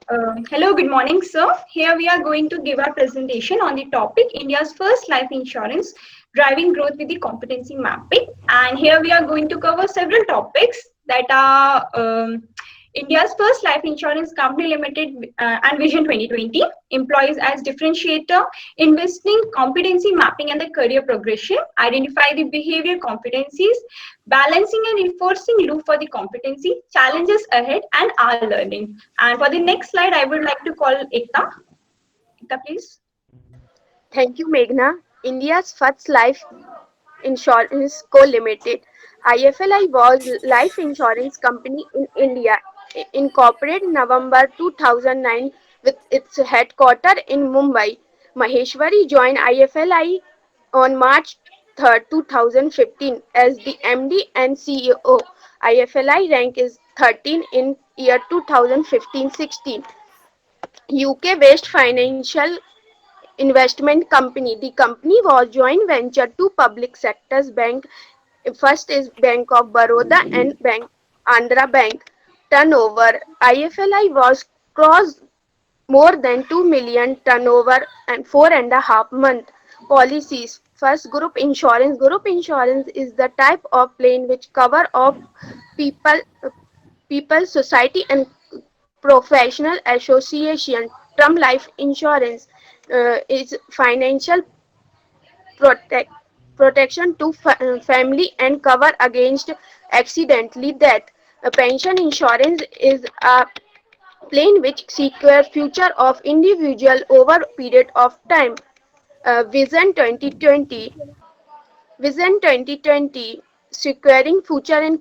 Hello, good morning, sir. Here we are going to give our presentation on the topic India's first life insurance, driving growth with the competency mapping. And here we are going to cover several topics that are India's first life insurance company limited and Vision 2020, employees as differentiator, investing competency mapping and the career progression, identify the behavior competencies, balancing and enforcing loop for the competency, challenges ahead, and our learning. And for the next slide, I would like to call Ekta. Ekta, please. Thank you, Meghna. India's first life insurance co-limited (IFLI) was life insurance company in India, incorporated November 2009 with its headquarters in Mumbai. Maheshwari joined IFLI on March 3rd, 2015 as the MD and CEO. IFLI rank is 13 in year 2015-16. UK-based financial investment company. The company was joint venture to public sectors bank. First is Bank of Baroda and Bank Andhra Bank. Turnover IFLI was crossed more than 2 million turnover and 4.5 month. Policies first group insurance is the type of plan which cover of people society and professional association. Term life insurance is financial protect, protection to family and cover against accidentally death. A pension insurance is a plan which secures future of individual over period of time. Vision 2020, Vision 2020, securing future and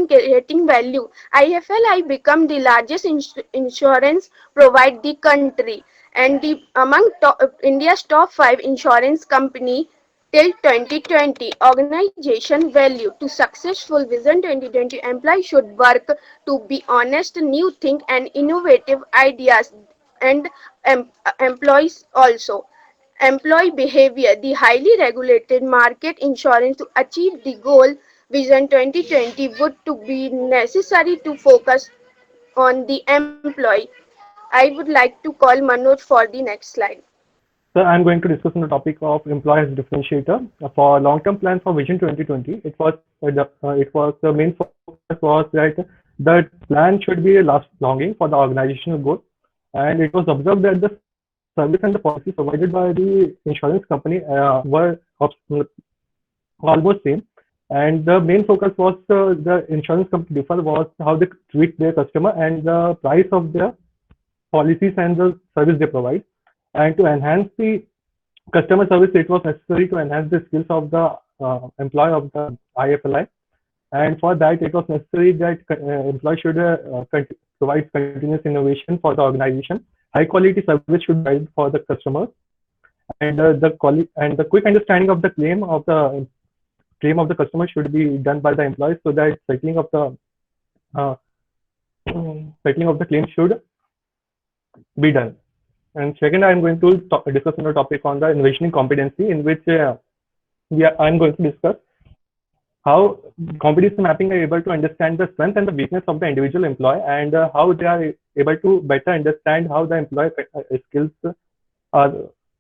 creating value. IFLI become the largest insurance provider the country and the among India's top 5 insurance company till 2020. Organization value to successful Vision 2020 employees should work to be honest, new think and innovative ideas and employees also. Employee behavior, the highly regulated market insurance to achieve the goal Vision 2020 would to be necessary to focus on the employee. I would like to call Manoj for the next slide. So I'm going to discuss on the topic of employee as differentiator. For long-term plan for Vision 2020, the main focus was that the plan should be last longing for the organizational goal, and it was observed that the service and the policy provided by the insurance company were almost same. And the main focus was the insurance company differ was how they treat their customer and the price of their policies and the service they provide. And to enhance the customer service, it was necessary to enhance the skills of the employee of the IFLI. And for that, it was necessary that employee should provide continuous innovation for the organization. High quality service should be provided for the customers, and the quick understanding of the claim of the customer should be done by the employees, so that uh, settling of the claim should be done. And second, I'm going to discuss on the topic on the envisioning competency, in which I'm going to discuss how competency mapping are able to understand the strength and the weakness of the individual employee, and how they are able to better understand how the employee skills are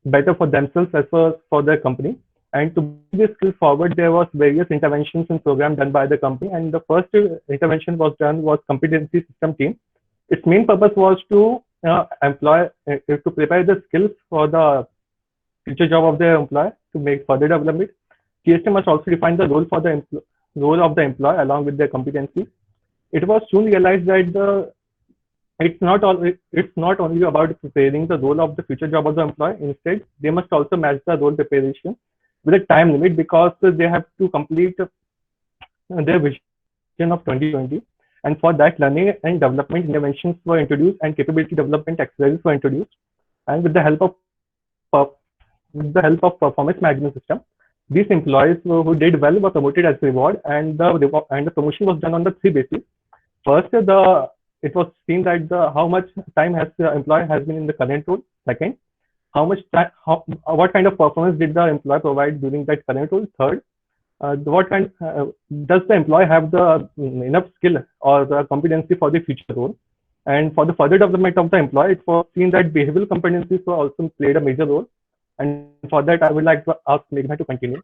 better for themselves as well as for their company. And to bring this skill forward, there was various interventions and programs done by the company. And the first intervention was competency system team. Its main purpose was to to prepare the skills for the future job of the employee to make further development. TST must also define the role of the employee along with their competencies. It was soon realized that it's not only about preparing the role of the future job of the employee. Instead, they must also match the role preparation with a time limit, because they have to complete their vision of 2020. And for that, learning and development interventions were introduced and capability development exercises were introduced. And with the help of performance management system, these employees who did well were promoted as reward, and the promotion was done on the three bases. First, it was seen that how much time has the employee has been in the current role. Second, what kind of performance did the employee provide during that current role. Third, what kind does the employee have the enough skill or the competency for the future role? And for the further development of the employee, it was seen that behavioral competencies were also played a major role. And for that, I would like to ask Meghna to continue.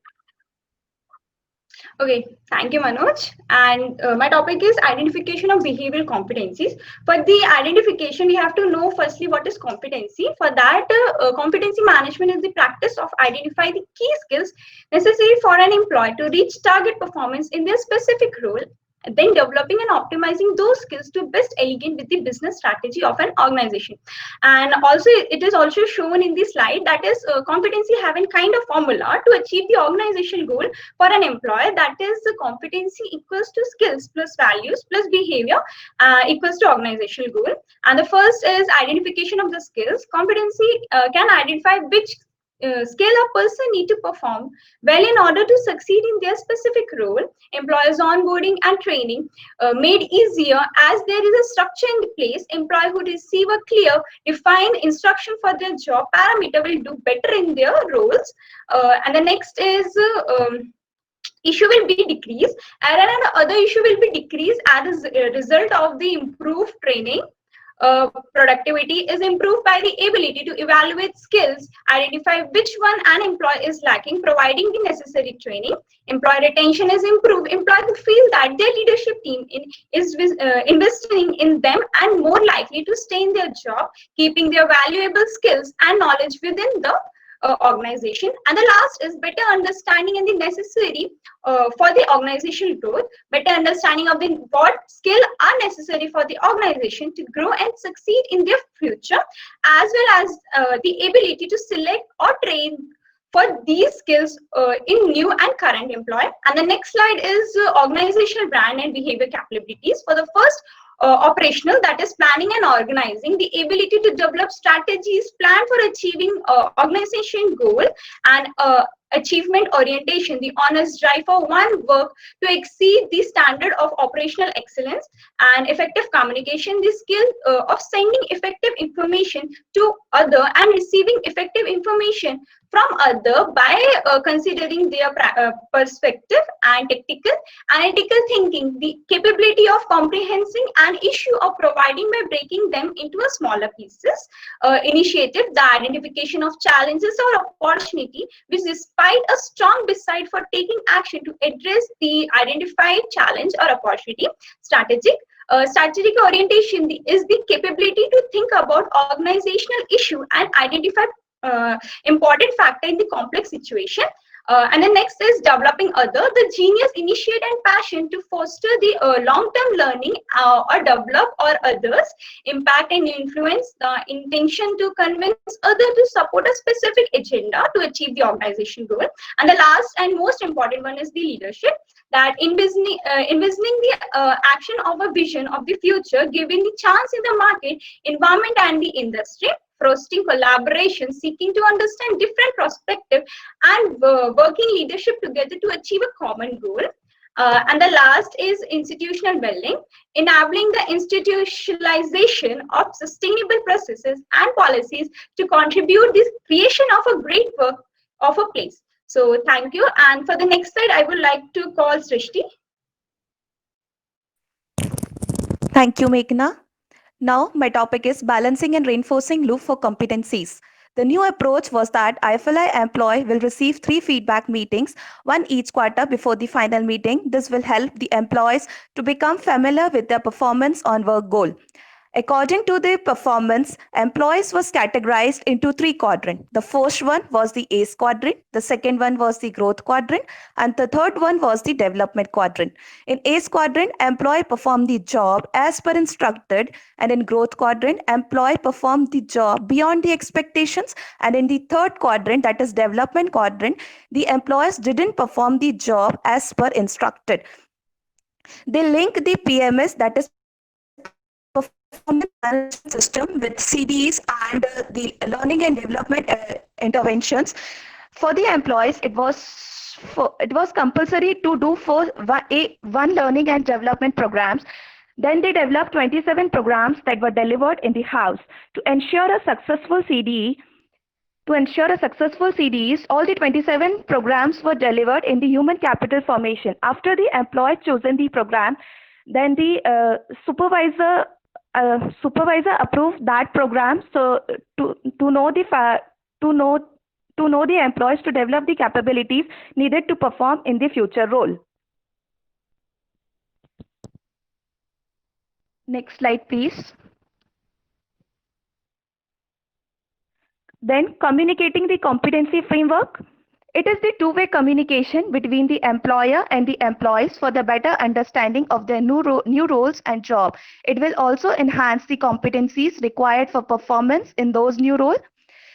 Okay, thank you, Manoj. And my topic is identification of behavioral competencies. For the identification, we have to know firstly what is competency. For that, competency management is the practice of identifying the key skills necessary for an employee to reach target performance in their specific role, then developing and optimizing those skills to best align with the business strategy of an organization. And also it is also shown in the slide, that is competency having kind of formula to achieve the organizational goal for an employer, that is the competency equals to skills plus values plus behavior equals to organizational goal. And the first is identification of the skills. Competency can identify which skill a person need to perform well in order to succeed in their specific role. Employers onboarding and training made easier as there is a structure in the place. Employee who receive a clear defined instruction for their job parameter will do better in their roles. And the next is issue will be decreased, and other issue will be decreased as a result of the improved training. Productivity is improved by the ability to evaluate skills, identify which one an employee is lacking, providing the necessary training. Employee retention is improved. Employees who feel that their leadership team is investing in them and more likely to stay in their job, keeping their valuable skills and knowledge within the organization. And the last is better understanding and the necessary for the organizational growth, better understanding of the what skill are necessary for the organization to grow and succeed in their future, as well as the ability to select or train for these skills in new and current employee. And the next slide is organizational brand and behavior capabilities. For the first, operational, that is planning and organizing, the ability to develop strategies, plan for achieving organization goal, and achievement orientation, the honest drive for one work to exceed the standard of operational excellence. And effective communication, the skill of sending effective information to other and receiving effective information from other by considering their perspective. And tactical analytical thinking, the capability of comprehending an issue or providing by breaking them into a smaller pieces. Initiative, the identification of challenges or opportunity which despite a strong desire for taking action to address the identified challenge or opportunity. Strategic orientation is the capability to think about organizational issue and identify important factor in the complex situation. And the next is developing the genius, initiate and passion to foster the long-term learning or develop or others, impact and influence, the intention to convince others to support a specific agenda to achieve the organization goal. And the last and most important one is the leadership, that envisioning the action of a vision of the future, giving the chance in the market, environment and the industry, fostering collaboration, seeking to understand different perspectives, and working leadership together to achieve a common goal. And the last is institutional building, enabling the institutionalization of sustainable processes and policies to contribute this creation of a great work of a place. So thank you. And for the next slide, I would like to call Srishti. Thank you, Meghna. Now, my topic is balancing and reinforcing loop for competencies. The new approach was that IFLI employee will receive 3 feedback meetings, one each quarter before the final meeting. This will help the employees to become familiar with their performance on work goal. According to the performance, employees was categorized into 3 quadrants. The first one was the ACE quadrant, the second one was the growth quadrant, and the third one was the development quadrant. In ACE quadrant, employee performed the job as per instructed, and in growth quadrant, employee performed the job beyond the expectations, and in the third quadrant, that is development quadrant, the employees didn't perform the job as per instructed. They link the PMS, that is performance management system, with CDs and the learning and development interventions. For the employees, it was compulsory to do one learning and development programs. Then they developed 27 programs that were delivered in the house. To ensure a successful CDE, To ensure a successful CDEs, all the 27 programs were delivered in the human capital formation. After the employee chosen the program, then the supervisor approved that program. So to know the employees to develop the capabilities needed to perform in the future role. Next slide, please. Then communicating the competency framework. It is the two-way communication between the employer and the employees for the better understanding of their new roles and job. It will also enhance the competencies required for performance in those new roles.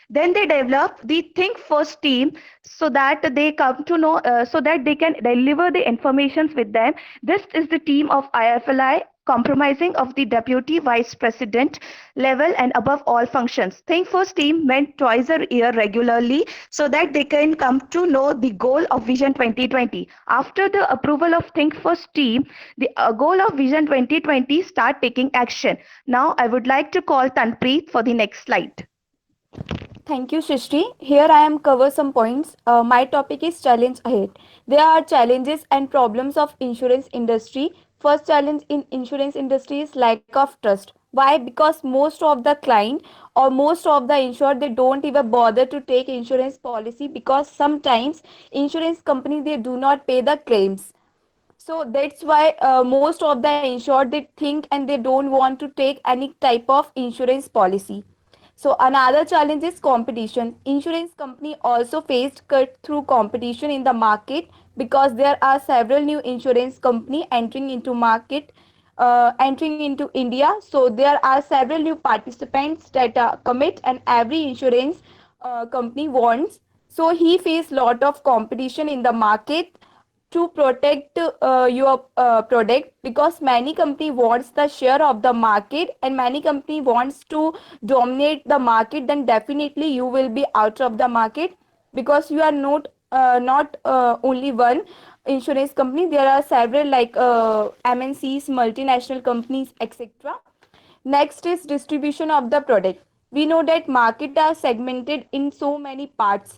Then they develop the Think First team so that they come to know, so that they can deliver the informations with them. This is the team of IFLI comprising of the deputy vice president level and above all functions. Think First team meant twice a year regularly so that they can come to know the goal of Vision 2020. After the approval of Think First team, the goal of Vision 2020 start taking action. Now I would like to call Tanpreet for the next slide. Thank you, Shrishti. Here I am cover some points. My topic is challenge ahead. There are challenges and problems of insurance industry. First challenge in insurance industry is lack of trust. Why? Because most of the client or most of the insured, they don't even bother to take insurance policy because sometimes insurance company, they do not pay the claims. So that's why most of the insured, they think and they don't want to take any type of insurance policy. So another challenge is competition. Insurance company also faced cut through competition in the market because there are several new insurance company entering into market, entering into India. So there are several new participants that commit, and every insurance company wants. So he faced lot of competition in the market to protect your product, because many company wants the share of the market and many company wants to dominate the market, then definitely you will be out of the market, because you are not only one insurance company. There are several like MNCs, multinational companies, etc. Next is distribution of the product. We know that market are segmented in so many parts.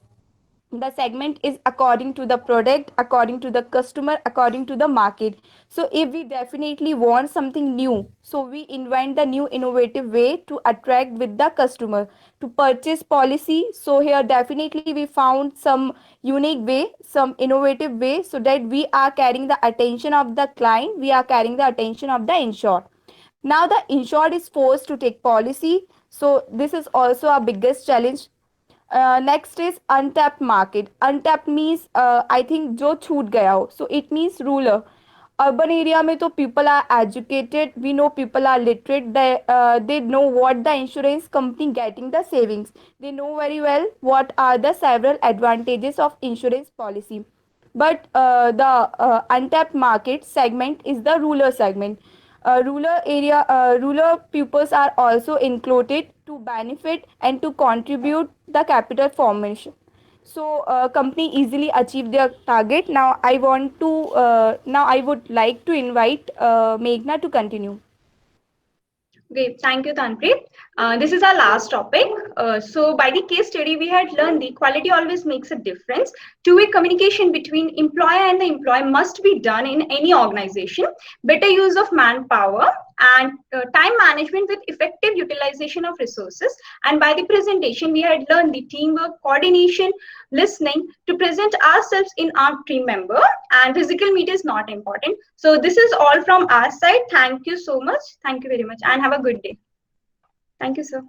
The segment is according to the product, according to the customer, according to the market. So if we definitely want something new, so we invent the new innovative way to attract with the customer to purchase policy. So here definitely we found some unique way, some innovative way, so that we are carrying the attention of the client, we are carrying the attention of the insured. Now the insured is forced to take policy, so this is also our biggest challenge. Next is untapped market. Untapped means I think जो छूट गया हो. So it means rural. Urban area में तो people are educated. We know people are literate. They know what the insurance company getting the savings. They know very well what are the several advantages of insurance policy. But the untapped market segment is the rural segment. Rural pupils are also included to benefit and to contribute the capital formation. So company easily achieve their target. Now I would like to invite Meghna to continue. Great, thank you, Tanpreet. This is our last topic. So by the case study, we had learned the quality always makes a difference. Two-way communication between employer and the employee must be done in any organization. Better use of manpower and time management with effective utilization of resources. And by the presentation, we had learned the teamwork, coordination, listening to present ourselves in our team member, and physical meet is not important. So this is all from our side. Thank you so much. Thank you very much and have a good day. Thank you, sir.